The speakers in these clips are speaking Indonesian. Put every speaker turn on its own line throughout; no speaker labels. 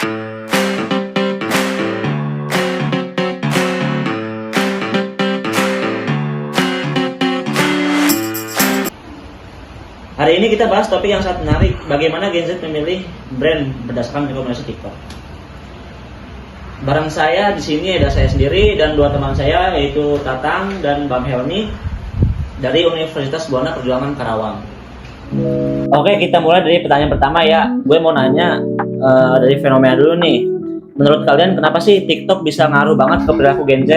Hari ini kita bahas topik yang sangat menarik, bagaimana Gen Z memilih brand berdasarkan rekomendasi TikTok. Bareng saya di sini ada saya sendiri dan dua teman saya, yaitu Tatang dan Bang Helmi dari Universitas Buana Perjuangan Karawang. Oke, kita mulai dari pertanyaan pertama ya. Gue mau nanya dari fenomena dulu nih. Menurut kalian kenapa sih TikTok bisa ngaruh banget ke perilaku Gen Z?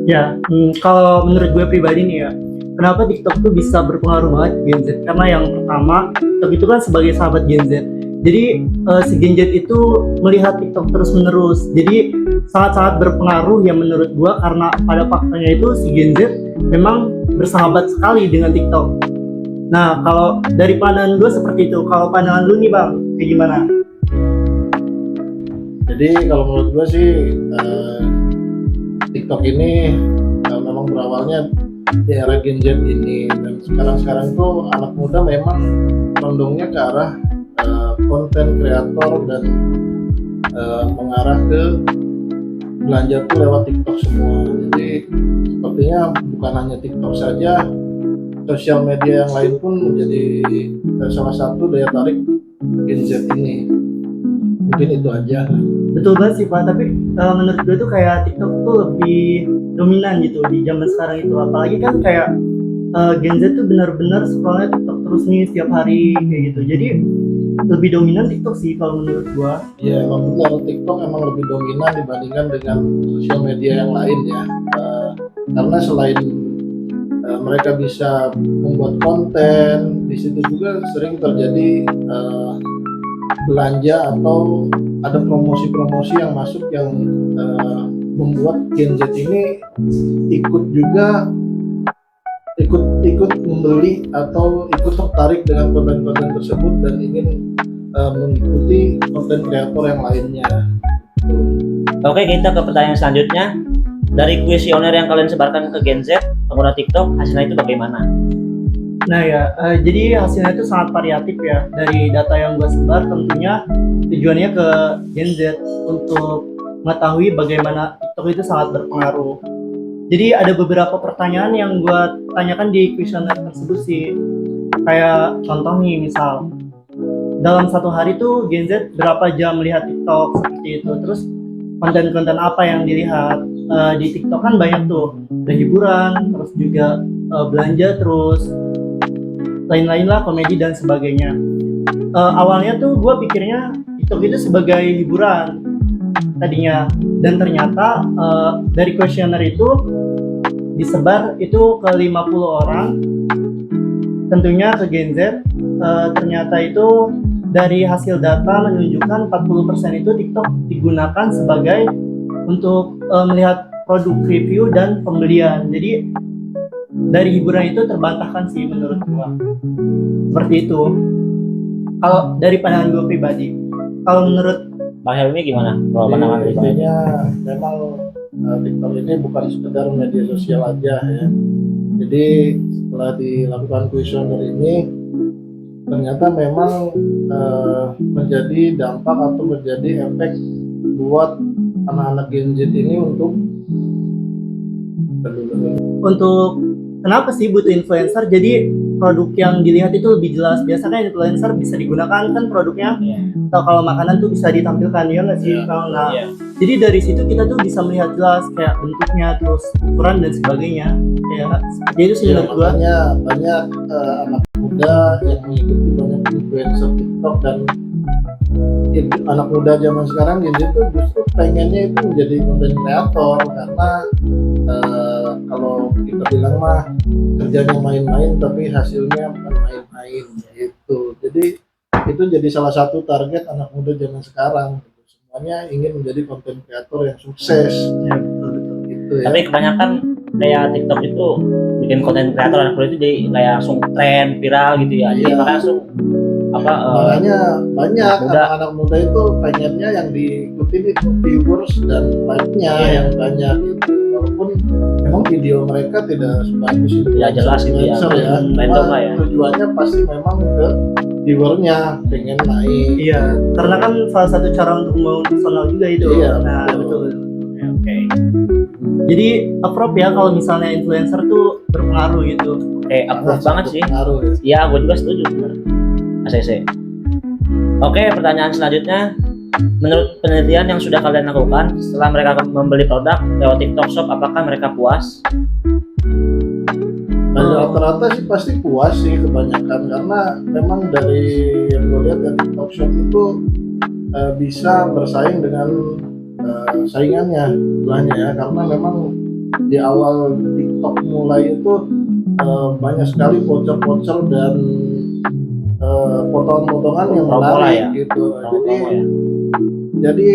Ya, kalau menurut gue pribadi nih ya, kenapa TikTok tuh bisa berpengaruh banget Gen Z? Karena yang pertama, TikTok itu kan sebagai sahabat Gen Z. Jadi si Gen Z itu melihat TikTok terus menerus. Jadi sangat-sangat berpengaruh ya menurut gue, karena pada faktanya itu si Gen Z memang bersahabat sekali dengan TikTok. Nah, kalau dari pandangan gue seperti itu. Kalau pandangan lu nih Bang, kayak gimana?
Jadi kalau menurut gue sih TikTok ini memang berawalnya di era Gen Z ini, dan sekarang tuh anak muda memang condongnya ke arah konten kreator dan mengarah ke belanja tuh lewat TikTok semua. Jadi sepertinya bukan hanya TikTok saja, sosial media yang lain pun menjadi salah satu daya tarik Gen Z ini. Mungkin itu aja.
Betul banget sih Pak, tapi menurut gue tuh kayak TikTok tuh lebih dominan gitu di zaman sekarang itu. Apalagi kan kayak Gen Z tuh benar-benar scrollnya TikTok terus nih setiap hari kayak gitu. Jadi lebih dominan TikTok sih kalau menurut gue.
Ya emang benar, TikTok emang lebih dominan dibandingkan dengan sosial media yang lain ya. Karena selain mereka bisa membuat konten, di situ juga sering terjadi belanja atau ada promosi-promosi yang masuk yang membuat Gen Z ini ikut membeli atau ikut tertarik dengan konten-konten tersebut dan ingin mengikuti konten kreator yang lainnya.
Oke, kita ke pertanyaan selanjutnya. Dari kuesioner yang kalian sebarkan ke Gen Z pengguna TikTok, hasilnya itu bagaimana?
Nah ya, jadi hasilnya itu sangat variatif ya. Dari data yang gue sebar tentunya tujuannya ke Gen Z untuk mengetahui bagaimana TikTok itu sangat berpengaruh. Jadi ada beberapa pertanyaan yang gue tanyakan di kuesioner tersebut sih. Kayak contoh nih, misal dalam satu hari tuh Gen Z berapa jam melihat TikTok seperti itu. Terus konten-konten apa yang dilihat di TikTok kan banyak tuh, ada hiburan, terus juga belanja, terus lain-lain lah, komedi dan sebagainya. Awalnya tuh gue pikirnya TikTok itu sebagai hiburan tadinya, dan ternyata dari kuesioner itu disebar itu ke 50 orang, tentunya ke Gen Z. Ternyata itu dari hasil data menunjukkan 40% itu TikTok digunakan sebagai untuk melihat produk review dan pembelian. Jadi dari hiburan itu terbantahkan sih menurut gua. Seperti itu. Kalau dari pandangan gua pribadi. Kalau menurut
Bang Helmi gimana? Kalau pandangan pribadi?
Intinya memang TikTok ini bukan sekedar media sosial aja ya. Jadi setelah dilakukan kuesioner ini, ternyata memang menjadi dampak atau menjadi efek buat anak-anak Gen Z ini untuk
kenapa sih butuh influencer? Jadi produk yang dilihat itu lebih jelas. Biasanya influencer bisa digunakan kan produknya, atau kalau makanan tuh bisa ditampilkan, ya nggak sih? Jadi dari situ kita tuh bisa melihat jelas kayak bentuknya, terus ukuran dan sebagainya. Ya, seperti itu sih menurut gua.
Banyak anak muda yang mengikuti banyak influencer TikTok, dan anak muda zaman sekarang gitu tuh justru pengennya itu menjadi konten kreator, karena kalau kita bilang mah kerjanya main-main tapi hasilnya bukan main-main gitu. Jadi itu jadi salah satu target anak muda zaman sekarang. Semuanya ingin menjadi konten kreator yang sukses.
Ya, betul.
Gitu ya.
Tapi kebanyakan kayak TikTok itu bikin konten kreator anak muda itu jadi kayak langsung tren viral gitu ya. Jadi makanya langsung
makanya banyak anak-anak muda itu pengennya yang diikuti itu viewers dan like-nya yang banyak gitu. Walaupun memang video mereka tidak sebagus itu
ya jelas gitu ya,
random lah ya. Tujuannya pasti memang ke viewernya pengen naik.
Iya, karena kan salah satu cara untuk membangun personal juga itu.
Iya,
Nah,
betul.
betul. Oke. Jadi approve ya kalau misalnya influencer tuh berpengaruh gitu.
Approve banget sih.
Pengaruh ya.
Ya, gue juga setuju bener. ACC. Oke, pertanyaan selanjutnya. Menurut penelitian yang sudah kalian lakukan, setelah mereka membeli produk lewat TikTok Shop, apakah mereka puas?
Nah, rata-rata sih pasti puas sih kebanyakan, karena memang dari yang gue lihat dari TikTok Shop itu bisa bersaing dengan saingannya istilahnya ya, karena memang di awal TikTok mulai itu banyak sekali voucher-voucher dan potongan-potongan yang
Promo lah
menarik
ya.
gitu.
Promo ya.
Jadi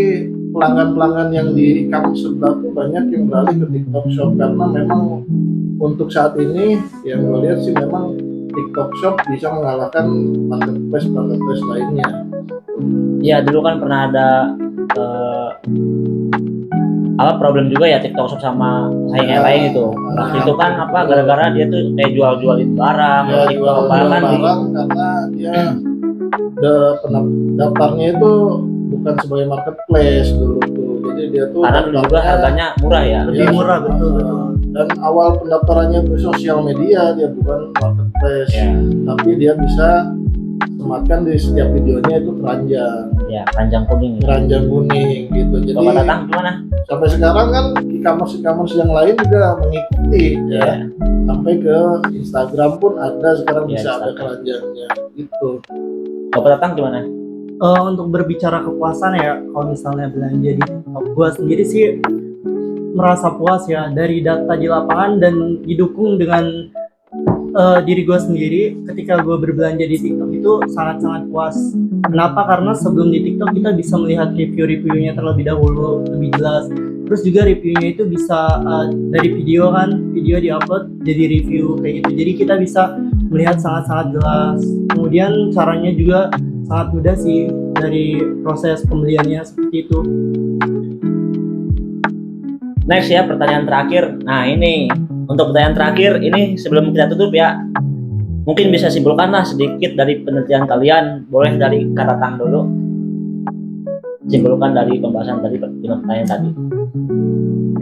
pelanggan-pelanggan yang di e-commerce sebelah tuh banyak yang beralih ke TikTok Shop, karena memang untuk saat ini yang gue lihat sih memang TikTok Shop bisa mengalahkan marketplace lainnya.
Ya, dulu kan pernah ada problem juga ya TikTok Shop sama saingan lain itu. Waktu itu kan gara-gara dia tuh kayak jual-jualin barang,
Ya,
TikTok
jual
bahkan
barang karena dia daftarnya itu bukan sebagai marketplace dulu tuh. Jadi dia tuh
karena dulu juga harganya murah ya.
Lebih murah, betul.
Dan awal pendaftarannya itu sosial media, dia bukan marketplace.
Ya.
Tapi dia bisa sematkan di setiap videonya itu keranjang.
Ya, keranjang kuning.
Keranjang kuning gitu. Jadi
Bapak Tatang gimana?
sampai sekarang kan e-commerce yang lain juga mengikuti ya. Sampai ke Instagram pun ada sekarang
Ya,
bisa ada
Instagram.
keranjangnya gitu.
Bapak Tatang gimana?
Untuk berbicara kepuasan ya, kalau misalnya belanja di TikTok, gua sendiri sih merasa puas ya dari data di lapangan dan didukung dengan diri gue sendiri. Ketika gue berbelanja di TikTok itu sangat-sangat puas. Kenapa? Karena sebelum di TikTok kita bisa melihat review-reviewnya terlebih dahulu, lebih jelas. Terus juga reviewnya itu bisa dari video kan, video diupload jadi review kayak gitu. Jadi kita bisa melihat sangat-sangat jelas. Kemudian caranya juga sangat mudah sih dari proses pembeliannya seperti itu.
Next ya, pertanyaan terakhir. Nah, ini untuk pertanyaan terakhir ini sebelum kita tutup ya, mungkin bisa simpulkanlah sedikit dari penelitian kalian. Boleh dari Kak Tatang dulu. Simpulkan dari pembahasan tadi, pertanyaan tadi.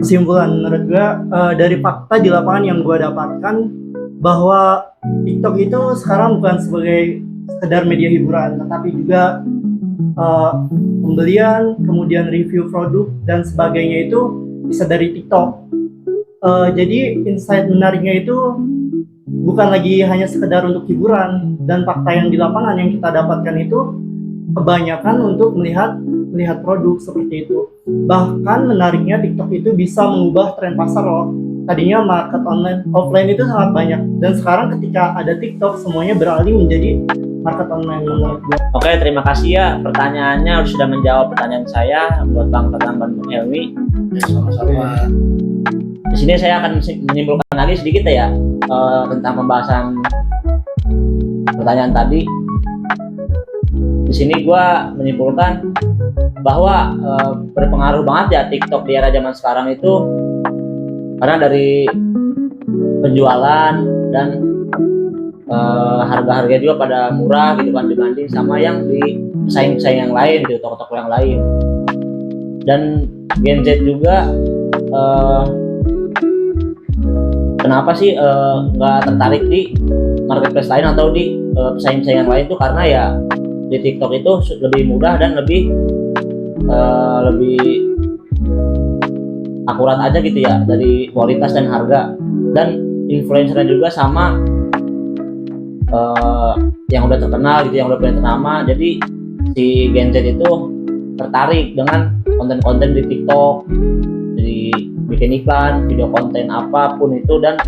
Kesimpulan menurut gue dari fakta di lapangan yang gue dapatkan bahwa TikTok itu sekarang bukan sebagai sekedar media hiburan, tetapi juga pembelian, kemudian review produk dan sebagainya itu bisa dari TikTok. Jadi insight menariknya itu bukan lagi hanya sekedar untuk hiburan, dan fakta yang di lapangan yang kita dapatkan itu kebanyakan untuk melihat produk seperti itu. Bahkan menariknya TikTok itu bisa mengubah tren pasar loh. Tadinya market online offline itu sangat banyak, dan sekarang ketika ada TikTok semuanya beralih menjadi market online menurut gue.
Oke, terima kasih ya, pertanyaannya sudah menjawab pertanyaan saya buat Bang Tatang dan Bang Helmi.
Ya, sama-sama.
Di sini saya akan menyimpulkan lagi sedikit ya tentang pembahasan pertanyaan tadi. Di sini gue menyimpulkan bahwa berpengaruh banget ya TikTok di era zaman sekarang itu, karena dari penjualan dan harga-harga juga pada murah gitu kan dibanding sama yang di pesaing-pesaing yang lain gitu, toko-toko yang lain. Dan Gen Z juga kenapa sih nggak tertarik di marketplace lain atau di pesaing-pesaing yang lain tuh karena ya di TikTok itu lebih mudah dan lebih akurat aja gitu ya dari kualitas dan harga, dan influencernya juga sama yang udah terkenal gitu, yang udah punya nama. Jadi si Gen Z itu tertarik dengan konten-konten di TikTok, jadi bikin iklan, video konten apapun itu, dan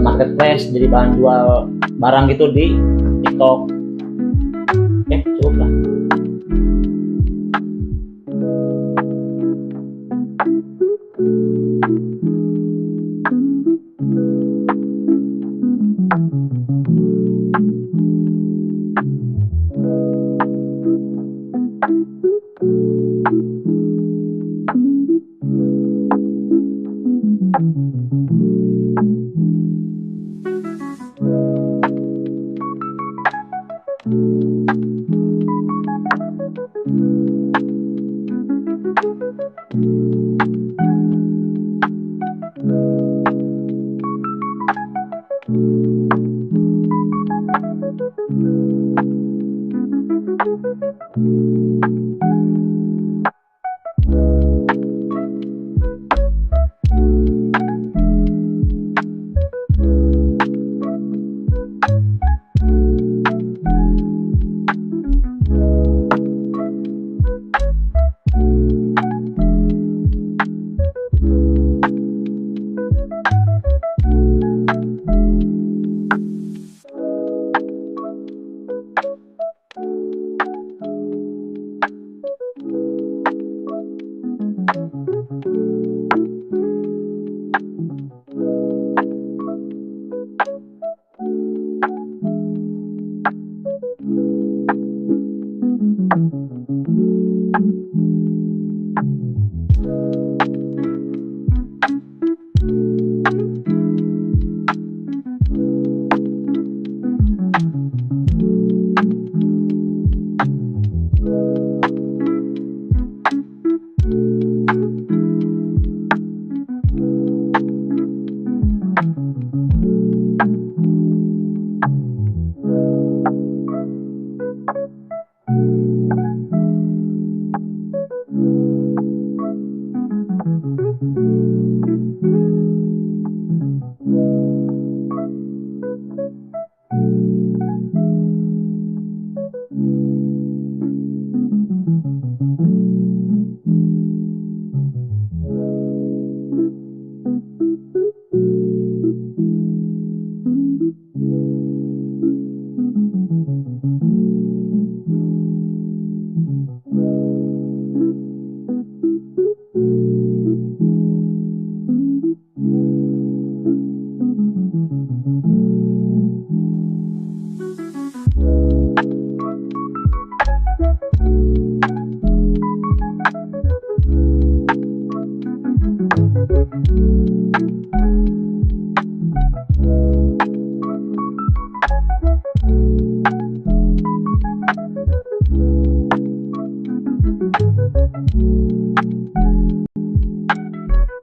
marketplace jadi bahan jual barang gitu di TikTok. Oke, cukup lah.